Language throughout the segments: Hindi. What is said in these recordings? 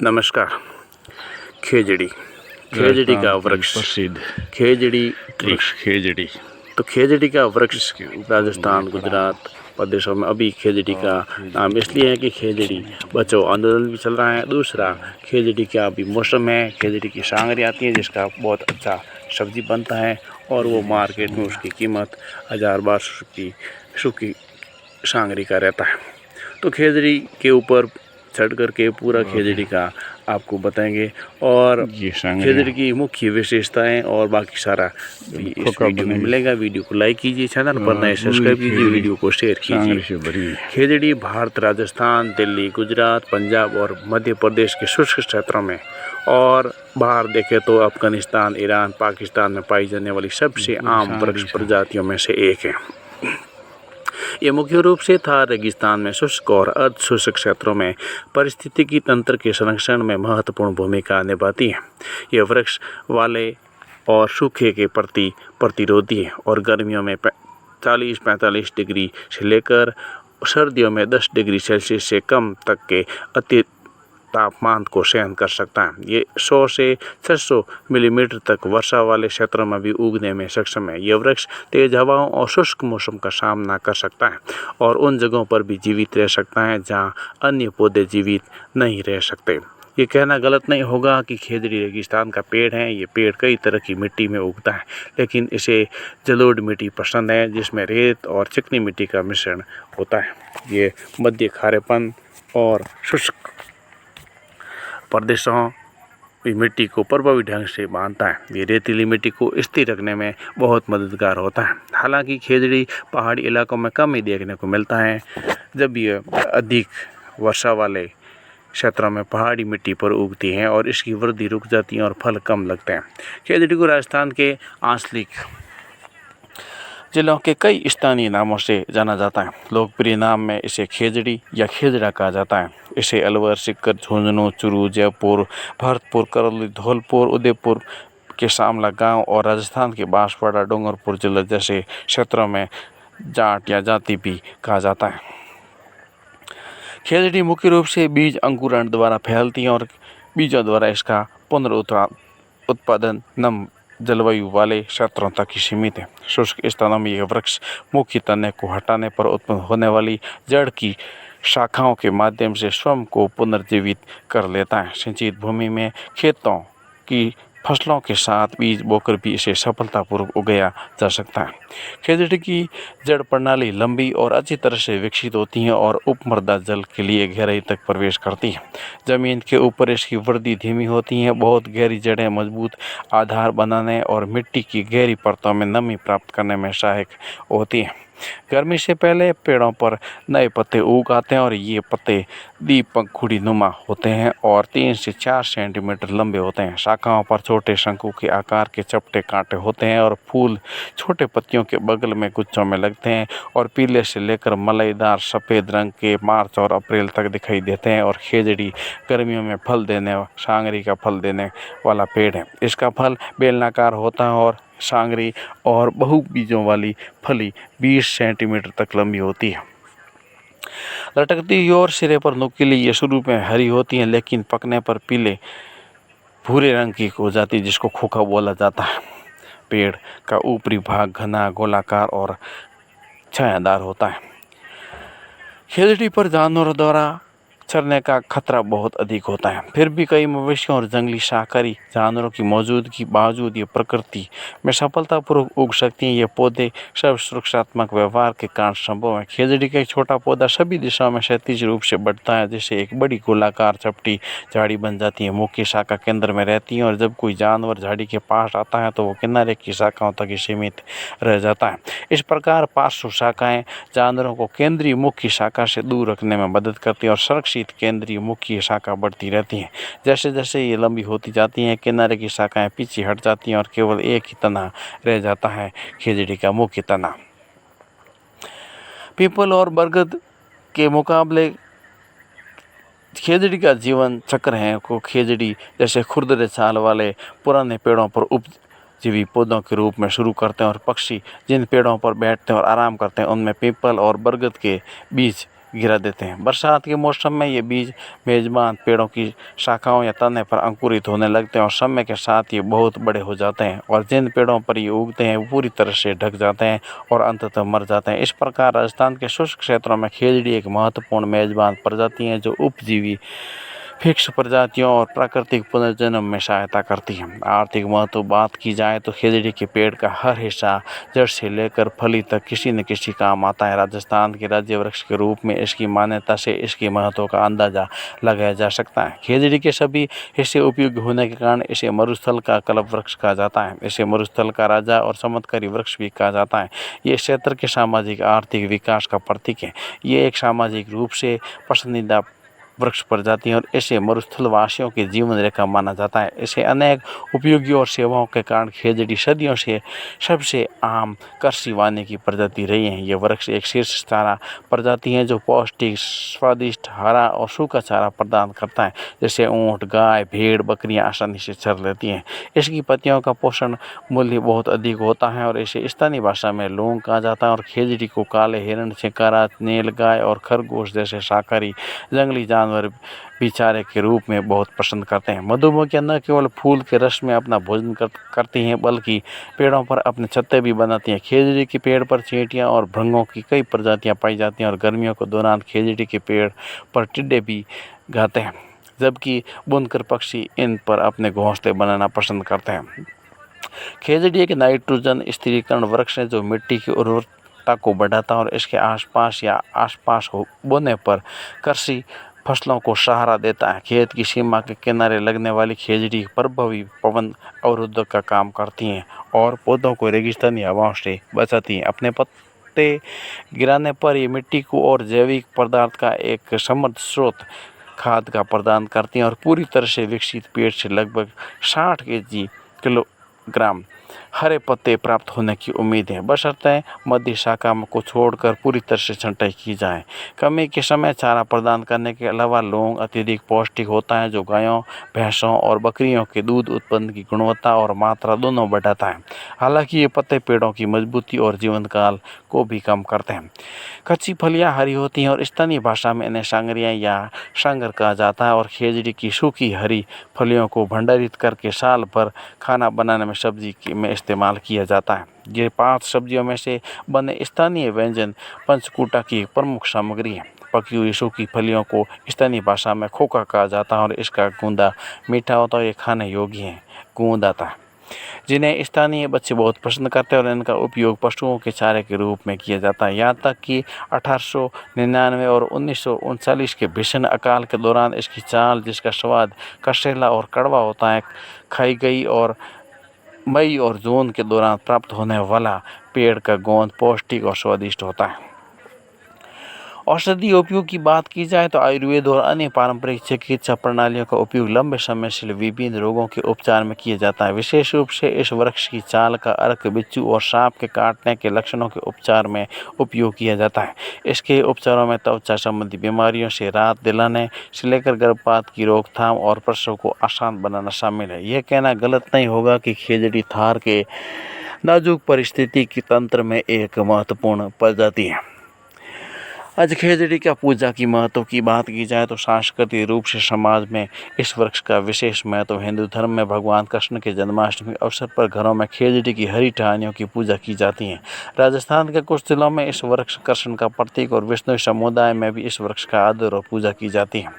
नमस्कार। खेजड़ी, खेजड़ी का वृक्ष, प्रसिद्ध खेजड़ी ट्री। वृक्ष खेजड़ी। तो खेजड़ी का वृक्ष इसके राजस्थान, गुजरात प्रदेशों में अभी खेजड़ी का नाम इसलिए है कि खेजड़ी बचाओ आंदोलन भी चल रहा है। दूसरा, खेजड़ी का अभी मौसम है, खेजड़ी की सांगरी आती है जिसका बहुत अच्छा सब्जी बनता है और वो मार्केट में उसकी कीमत 1000-1200 की सूखी सांगरी का रहता है। तो खेजड़ी के ऊपर चढ़ करके पूरा खेजड़ी का आपको बताएंगे और ये खेजड़ी की मुख्य विशेषताएं और बाकी सारा भी इस वीडियो में मिलेगा। वीडियो को लाइक कीजिए, चैनल पर नए सब्सक्राइब कीजिए, वीडियो को शेयर कीजिए। खेजड़ी भारत, राजस्थान, दिल्ली, गुजरात, पंजाब और मध्य प्रदेश के शुष्क क्षेत्रों में और बाहर देखें तो अफगानिस्तान, ईरान, पाकिस्तान में पाई जाने वाली सबसे आम वृक्ष प्रजातियों में से एक है। ये मुख्य रूप से थार रेगिस्तान में शुष्क और अर्ध शुष्क क्षेत्रों में पारिस्थितिकी तंत्र के संरक्षण में महत्वपूर्ण भूमिका निभाती है। यह वृक्ष वाले और सूखे के प्रति प्रतिरोधी है और गर्मियों में 40-45 डिग्री से लेकर सर्दियों में 10 डिग्री सेल्सियस से कम तक के अति तापमान को सहन कर सकता है। ये 100 से 600 मिलीमीटर तक वर्षा वाले क्षेत्रों में भी उगने में सक्षम है। यह वृक्ष तेज हवाओं और शुष्क मौसम का सामना कर सकता है और उन जगहों पर भी जीवित रह सकता है जहां अन्य पौधे जीवित नहीं रह सकते। ये कहना गलत नहीं होगा कि खेजड़ी रेगिस्तान का पेड़ है। ये पेड़ कई तरह की मिट्टी में उगता है, लेकिन इसे जलोढ़ मिट्टी पसंद है जिसमें रेत और चिकनी मिट्टी का मिश्रण होता है। ये मध्य खारेपन और शुष्क प्रदेशों की मिट्टी को प्रभावी ढंग से बांधता है। ये रेतीली मिट्टी को स्थिर रखने में बहुत मददगार होता है। हालांकि खेजड़ी पहाड़ी इलाकों में कम ही देखने को मिलता है। जब ये अधिक वर्षा वाले क्षेत्रों में पहाड़ी मिट्टी पर उगती हैं और इसकी वृद्धि रुक जाती है और फल कम लगते हैं। खेजड़ी को राजस्थान के आंचलिक जिलों के कई स्थानीय नामों से जाना जाता है। लोकप्रिय नाम में इसे खेजड़ी या खेजड़ा कहा जाता है। इसे अलवर, सीकर, झुंझुनू, चूरू, जयपुर, भरतपुर, करौली, धौलपुर, उदयपुर के शामला गांव और राजस्थान के बांसवाड़ा, डूंगरपुर जिले जैसे क्षेत्रों में जाट या जाति भी कहा जाता है। खेजड़ी मुख्य रूप से बीज अंकुरण द्वारा फैलती है और बीजों द्वारा इसका पुनरुत्पादन नम जलवायु वाले क्षेत्रों तक ही सीमित है। शुष्क स्थानों में यह वृक्ष मुख्य तने को हटाने पर उत्पन्न होने वाली जड़ की शाखाओं के माध्यम से स्वयं को पुनर्जीवित कर लेता है। सिंचित भूमि में खेतों की फसलों के साथ बीज बोकर भी इसे सफलतापूर्वक उगाया जा सकता है। खेजड़ी की जड़ प्रणाली लंबी और अच्छी तरह से विकसित होती है और उपमर्दा जल के लिए गहराई तक प्रवेश करती है। जमीन के ऊपर इसकी वृद्धि धीमी होती है। बहुत गहरी जड़ें मजबूत आधार बनाने और मिट्टी की गहरी परतों में नमी प्राप्त करने में सहायक होती है। गर्मी से पहले पेड़ों पर नए पत्ते उग आते हैं और ये पत्ते द्विपंखुड़ी नुमा होते हैं और 3 से 4 सेंटीमीटर लंबे होते हैं। शाखाओं पर छोटे शंकु के आकार के चपटे कांटे होते हैं और फूल छोटे पत्तियों के बगल में गुच्छों में लगते हैं और पीले से लेकर मलाईदार सफ़ेद रंग के मार्च और अप्रैल तक दिखाई देते हैं। और खेजड़ी गर्मियों में फल देने सांगरी का फल देने वाला पेड़ है। इसका फल बेलनाकार होता है और सांगरी और बहु बीजों वाली फली 20 सेंटीमीटर तक लंबी होती है। लटकती और सिरे पर नुकीली ये शुरू में हरी होती है, लेकिन पकने पर पीले भूरे रंग की हो जाती है, जिसको खोखा बोला जाता है। पेड़ का ऊपरी भाग घना, गोलाकार और छायादार होता है। खेजड़ी पर जानवरों द्वारा चरने का खतरा बहुत अधिक होता है। फिर भी कई मवेशियों और जंगली शाकाहारी जानवरों की मौजूदगी के बावजूद ये प्रकृति में सफलतापूर्वक उग सकती हैं। ये पौधे सब सुरक्षात्मक व्यवहार के कारण संभव है। खेजड़ी का एक छोटा पौधा सभी दिशाओं में क्षैतिज रूप से बढ़ता है, जिससे एक बड़ी गोलाकार चपटी झाड़ी बन जाती है। मुख्य शाखा केंद्र में रहती है और जब कोई जानवर झाड़ी के पास आता है तो वो किनारे की शाखाओं तक ही सीमित रह जाता है। इस प्रकार पार्श्व शाखाएं जानवरों को केंद्रीय मुख्य शाखा से दूर रखने में मदद करती है और सुरक्षित केंद्रीय मुख्य शाखा बढ़ती रहती है। जैसे जैसे ये लंबी होती जाती हैं, किनारे की शाखाएं पीछे हट जाती हैं और केवल एक ही तना रह जाता है, खेजड़ी का मुख्य तना। पीपल और बरगद के मुकाबले खेजड़ी का जीवन चक्र है को खेजड़ी जैसे खुरदरे छाल वाले पुराने पेड़ों पर उपजीवी पौधों के रूप में शुरू करते हैं और पक्षी जिन पेड़ों पर बैठते हैं और आराम करते हैं उनमें पीपल और बरगद के बीच गिरा देते हैं। बरसात के मौसम में ये बीज मेजबान पेड़ों की शाखाओं या तने पर अंकुरित होने लगते हैं और समय के साथ ये बहुत बड़े हो जाते हैं और जिन पेड़ों पर ये उगते हैं वो पूरी तरह से ढक जाते हैं और अंततः मर जाते हैं। इस प्रकार राजस्थान के शुष्क क्षेत्रों में खेजड़ी एक महत्वपूर्ण मेजबान प्रजाति है जो उपजीवी फिक्स प्रजातियों और प्राकृतिक पुनर्जन्म में सहायता करती है। आर्थिक महत्व बात की जाए तो खेजड़ी के पेड़ का हर हिस्सा जड़ से लेकर फली तक किसी न किसी काम आता है। राजस्थान के राज्य वृक्ष के रूप में इसकी मान्यता से इसके महत्व का अंदाजा लगाया जा सकता है। खेजड़ी के सभी हिस्से उपयोगी होने के कारण इसे मरुस्थल का कल्प वृक्ष कहा जाता है। इसे मरुस्थल का राजा और चमत्कारी वृक्ष भी कहा जाता है। ये क्षेत्र के सामाजिक आर्थिक विकास का प्रतीक है। ये एक सामाजिक रूप से पसंदीदा वृक्ष प्रजाति है और इसे मरुस्थल वासियों की जीवन रेखा माना जाता है। इसे अनेक उपयोगी और सेवाओं के कारण खेजड़ी सदियों से सबसे आम कृषि वानिकी प्रजाति रही है। यह वृक्ष एक शीर्ष चारा प्रजाति है जो पौष्टिक, स्वादिष्ट, हरा और सूखा चारा प्रदान करता है, जैसे ऊँट, गाय, भेड़, बकरियां आसानी से चर लेती हैं। इसकी पत्तियों का पोषण मूल्य बहुत अधिक होता है और इसे स्थानीय भाषा में लौंग कहा जाता है और खेजड़ी को काले हिरण, चिकारा, नीलगाय और खरगोश जैसे शाकाहारी जंगली जानवर भी चारे के रूप में बहुत पसंद करते हैं। मधुमक्खियां न केवल फूल के रस में अपना भोजन करती हैं बल्कि पेड़ों पर अपने छत्ते भी बनाती हैं। खेजड़ी के पेड़ पर चींटियां और भृंगों की कई प्रजातियां पाई जाती हैं और गर्मियों के दौरान खेजड़ी के पेड़ पर टिड्डे भी गाते हैं, जबकि बुनकर पक्षी इन पर अपने घोंसले बनाना पसंद करते हैं। खेजड़ी एक नाइट्रोजन स्थिरीकरण वृक्ष है जो मिट्टी की उर्वरता को बढ़ाता है और इसके आसपास बोने पर कृषि फसलों को सहारा देता है। खेत की सीमा के किनारे लगने वाली खेजड़ी प्रभावी पवन अवरोधक का काम करती हैं और पौधों को रेगिस्तानी हवाओं से बचाती हैं। अपने पत्ते गिराने पर ये मिट्टी को और जैविक पदार्थ का एक समृद्ध स्रोत खाद का प्रदान करती हैं और पूरी तरह से विकसित पेड़ से लगभग 60 किलोग्राम हरे पत्ते प्राप्त होने की उम्मीद है, बशर्ते मध्य शाखा को छोड़कर पूरी तरह से छंटाई की जाए। कमी के समय चारा प्रदान करने के अलावा लौंग अत्यधिक पौष्टिक होता है जो गायों, भैंसों और बकरियों के दूध उत्पादन की गुणवत्ता और मात्रा दोनों बढ़ाता है। हालांकि ये पत्ते पेड़ों की मजबूती और जीवन काल को भी कम करते हैं। कच्ची फलियां हरी होती हैं और स्थानीय भाषा में इन्हें सांगरियां या सांगर कहा जाता है और खेजड़ी की सूखी हरी फलियों को भंडारित करके साल भर खाना बनाने में सब्जी में इस्तेमाल किया जाता है। ये 5 सब्जियों में से बने स्थानीय व्यंजन पंचकूटा की एक प्रमुख सामग्री है। पकी हुई सूखी फलियों को स्थानीय भाषा में खोखा कहा जाता है और इसका गूंदा मीठा होता है और ये खाने योग्य है। गूंदाता जिन्हें स्थानीय बच्चे बहुत पसंद करते हैं और इनका उपयोग पशुओं के चारे के रूप में किया जाता है। यहाँ तक कि 1899 और 1939 के भीषण अकाल के दौरान इसकी चाल, जिसका स्वाद कसेला और कड़वा होता है, खाई गई और मई और जून के दौरान प्राप्त होने वाला पेड़ का गोंद पौष्टिक और स्वादिष्ट होता है। औषधीय उपयोग की बात की जाए तो आयुर्वेद और अन्य पारंपरिक चिकित्सा प्रणालियों का उपयोग लंबे समय से विभिन्न रोगों के उपचार में किया जाता है। विशेष रूप से इस वृक्ष की छाल का अर्क, बिच्छू और सांप के काटने के लक्षणों के उपचार में उपयोग किया जाता है। इसके उपचारों में त्वचा संबंधी बीमारियों से राहत दिलाने से लेकर गर्भपात की रोकथाम और प्रसव को आसान बनाना शामिल है। यह कहना गलत नहीं होगा कि खेजड़ी थार के नाजुक परिस्थिति के तंत्र में एक महत्वपूर्ण प्रजाति है। आज खेजड़ी का पूजा की महत्व की बात की जाए तो सांस्कृतिक रूप से समाज में इस वृक्ष का विशेष महत्व। हिंदू धर्म में भगवान कृष्ण के जन्माष्टमी अवसर पर घरों में खेजड़ी की हरी टहनियों की पूजा की जाती है। राजस्थान के कुछ जिलों में इस वृक्ष कृष्ण का प्रतीक और विष्णु समुदाय में भी इस वृक्ष का आदर और पूजा की जाती है।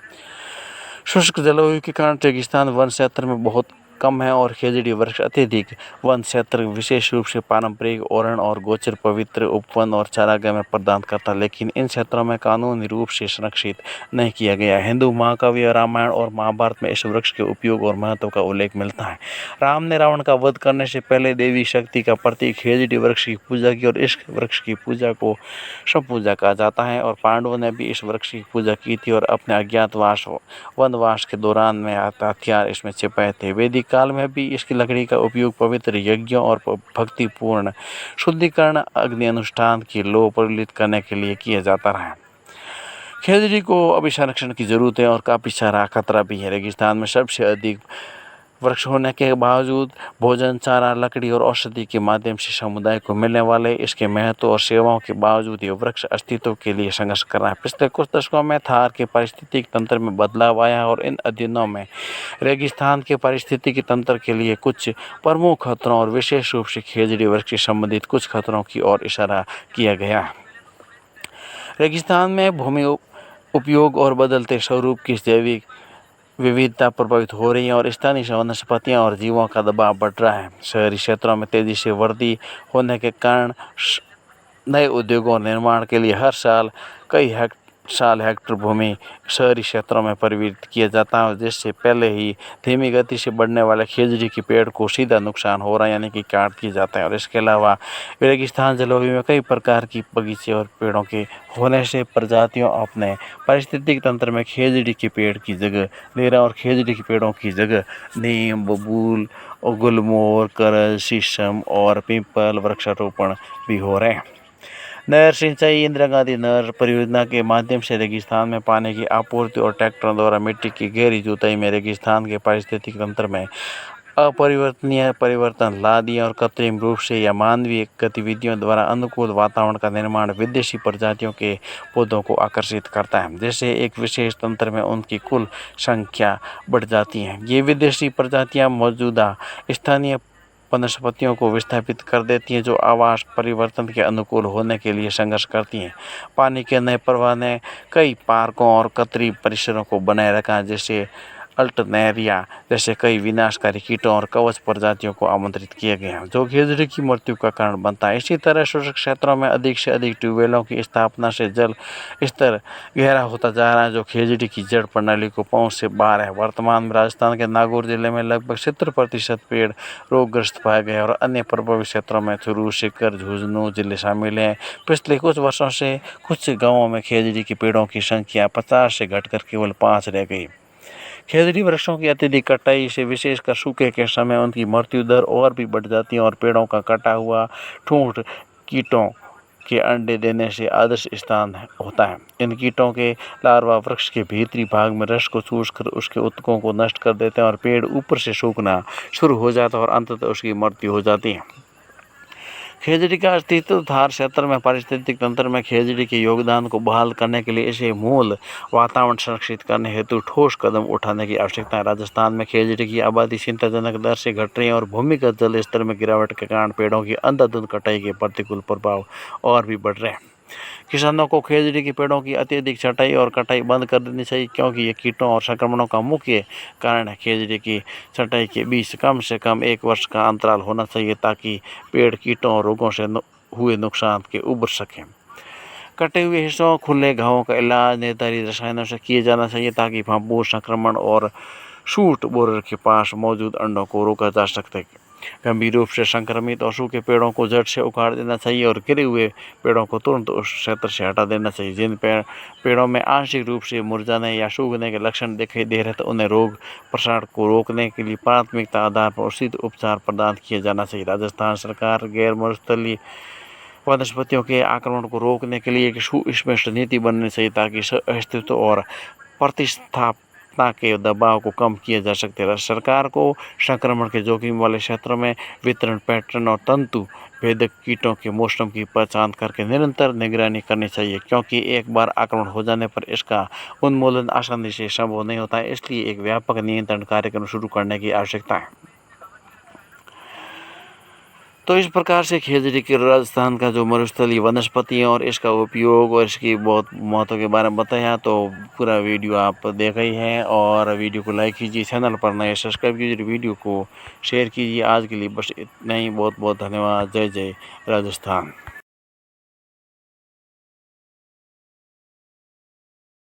शुष्क जलवायु के कारण रेगिस्तान वन क्षेत्र में बहुत कम है और खेजड़ी वृक्ष अत्यधिक वन क्षेत्र विशेष रूप से पारंपरिक ओरण और गोचर पवित्र उपवन और चारागाह में प्रदान करता है, लेकिन इन क्षेत्रों में कानूनी रूप से संरक्षित नहीं किया गया है। हिंदू महाकाव्य रामायण और महाभारत में इस वृक्ष के उपयोग और महत्व का उल्लेख मिलता है। राम ने रावण का वध करने से पहले देवी शक्ति का प्रतीक खेजड़ी वृक्ष की पूजा की और इस वृक्ष की पूजा को शव पूजा कहा जाता है और पांडवों ने भी इस वृक्ष की पूजा की थी और अपने अज्ञातवास वनवास के दौरान में हथियार इसमें छिपाए थे। वैदिक काल में भी इसकी लकड़ी का उपयोग पवित्र यज्ञों और भक्तिपूर्ण शुद्धिकरण अग्नि अनुष्ठान की लौ प्रज्वलित करने के लिए किया जाता रहा। खेजड़ी को अभी संरक्षण की जरूरत है और काफ़ी सारा खतरा भी है। रेगिस्तान में सबसे अधिक वृक्ष होने के बावजूद भोजन, चारा, लकड़ी और औषधि के माध्यम से समुदाय को मिलने वाले इसके महत्व और सेवाओं के बावजूद ये वृक्ष अस्तित्व के लिए संघर्ष कर रहा है। पिछले कुछ दशकों में थार के पारिस्थितिक तंत्र में बदलाव आया और इन अध्ययनों में रेगिस्तान के पारिस्थितिकी तंत्र के लिए कुछ प्रमुख खतरों और विशेष रूप से खेजड़ी वृक्ष से संबंधित कुछ खतरों की ओर इशारा किया गया। रेगिस्तान में भूमि उपयोग और बदलते स्वरूप की जैविक विविधता प्रभावित हो रही है और स्थानीय वनस्पतियाँ और जीवों का दबाव बढ़ रहा है। शहरी क्षेत्रों में तेजी से वृद्धि होने के कारण नए उद्योगों और निर्माण के लिए हर साल कई हेक्टर भूमि शहरी क्षेत्रों में परिवर्तित किया जाता है, जिससे पहले ही धीमी गति से बढ़ने वाले खेजड़ी के पेड़ को सीधा नुकसान हो रहा है, यानी कि काट दिया जाता है। और इसके अलावा रेगिस्तान जलवायु में कई प्रकार की बगीचे और पेड़ों के होने से प्रजातियों अपने पारिस्थितिक तंत्र में खेजड़ी के पेड़ की जगह ले रहा है और खेजड़ी के पेड़ों की जगह नीम, बबूल, गुलमोहर, करज, शीशम और पीपल वृक्षारोपण भी हो रहे हैं। नहर सिंचाई इंदिरा गांधी नहर परियोजना के माध्यम से रेगिस्तान में पानी की आपूर्ति और ट्रैक्टरों द्वारा मिट्टी की गहरी जुताई में रेगिस्तान के पारिस्थितिक तंत्र में अपरिवर्तनीय परिवर्तन ला दिया और कृत्रिम रूप से या मानवीय गतिविधियों द्वारा अनुकूल वातावरण का निर्माण विदेशी प्रजातियों के पौधों को आकर्षित करता है, जिससे एक विशेष तंत्र में उनकी कुल संख्या बढ़ जाती है। ये विदेशी प्रजातियां मौजूदा स्थानीय वनस्पतियों को विस्थापित कर देती हैं, जो आवास परिवर्तन के अनुकूल होने के लिए संघर्ष करती हैं। पानी के नए प्रवाह ने कई पार्कों और कृत्रिम परिसरों को बनाए रखा, जैसे अल्टरनेरिया जैसे कई विनाशकारी कीटों और कवच प्रजातियों को आमंत्रित किया गया है, जो खेजड़ी की मृत्यु का कारण बनता है। इसी तरह शुष्क क्षेत्रों में अधिक से अधिक ट्यूबवेलों की स्थापना से जल स्तर गहरा होता जा रहा है, जो खेजड़ी की जड़ प्रणाली को पहुंच से बाहर है। वर्तमान में राजस्थान के नागौर जिले में लगभग 70% पेड़ रोगग्रस्त पाए गए और अन्य प्रभावित क्षेत्रों में चूरू, सीकर, झुंझुनू जिले शामिल हैं। पिछले कुछ वर्षों से कुछ गाँवों में खेजड़ी के पेड़ों की संख्या 50 से घटकर केवल 5 रह गई। खेजड़ी वृक्षों की अत्यधिक कटाई से विशेषकर सूखे के समय उनकी मृत्यु दर और भी बढ़ जाती है और पेड़ों का कटा हुआ ठूंठ कीटों के अंडे देने से आदर्श स्थान होता है। इन कीटों के लार्वा वृक्ष के भीतरी भाग में रस को चूसकर उसके ऊतकों को नष्ट कर देते हैं और पेड़ ऊपर से सूखना शुरू हो जाता है और अंततः उसकी मृत्यु हो जाती है। खेजड़ी का अस्तित्व थार क्षेत्र में पारिस्थितिक तंत्र में खेजड़ी के योगदान को बहाल करने के लिए इसे मूल वातावरण संरक्षित करने हेतु ठोस कदम उठाने की आवश्यकता है। राजस्थान में खेजड़ी की आबादी चिंताजनक दर से घट रही है और भूमिगत जल स्तर में गिरावट के कारण पेड़ों की अंधाधुंध कटाई के प्रतिकूल प्रभाव और भी बढ़ रहे हैं। किसानों को खेजड़ी के पेड़ों की अत्यधिक छटाई और कटाई बंद कर देनी चाहिए, क्योंकि ये कीटों और संक्रमणों का मुख्य कारण है। खेजड़ी की छटाई के बीच कम से कम 1 वर्ष का अंतराल होना चाहिए, ताकि पेड़ कीटों और रोगों से हुए नुकसान के उबर सकें। कटे हुए हिस्सों, खुले घावों का इलाज निर्धारित रसायनों से किया जाना चाहिए, ताकि फफूंद संक्रमण और शूट बोरर के पास मौजूद अंडों को रोका जा सके। गंभीर रूप से संक्रमित और सूखे पेड़ों को जड़ से उखाड़ देना चाहिए और गिरे हुए पेड़ों को तुरंत उस क्षेत्र से हटा देना चाहिए। जिन पेड़ों में आंशिक रूप से मुरझाने या सूखने के लक्षण दिखाई दे रहे तो उन्हें रोग प्रसार को रोकने के लिए प्राथमिकता आधार पर उचित उपचार प्रदान किया जाना चाहिए। राजस्थान सरकार गैर मरुस्थलीय वनस्पतियों के आक्रमण को रोकने के लिए एक सुस्पष्ट नीति बननी चाहिए, ताकि अस्तित्व और प्रतिस्थापना के दबाव को कम किया जा सकते हैं। सरकार को संक्रमण के जोखिम वाले क्षेत्रों में वितरण पैटर्न और तंतु भेदक कीटों के मौसम की पहचान करके निरंतर निगरानी करनी चाहिए, क्योंकि एक बार आक्रमण हो जाने पर इसका उन्मूलन आसानी से संभव नहीं होता है। इसलिए एक व्यापक नियंत्रण कार्यक्रम शुरू करने की आवश्यकता है। तो इस प्रकार से खेजड़ी के राजस्थान का जो मरुस्थलीय वनस्पति है और इसका उपयोग और इसकी बहुत महत्व के बारे में बताया, तो पूरा वीडियो आप देख ही हैं। और वीडियो को लाइक कीजिए, चैनल पर नए सब्सक्राइब कीजिए, वीडियो को शेयर कीजिए। आज के लिए बस इतना ही। बहुत बहुत धन्यवाद। जय जय राजस्थान।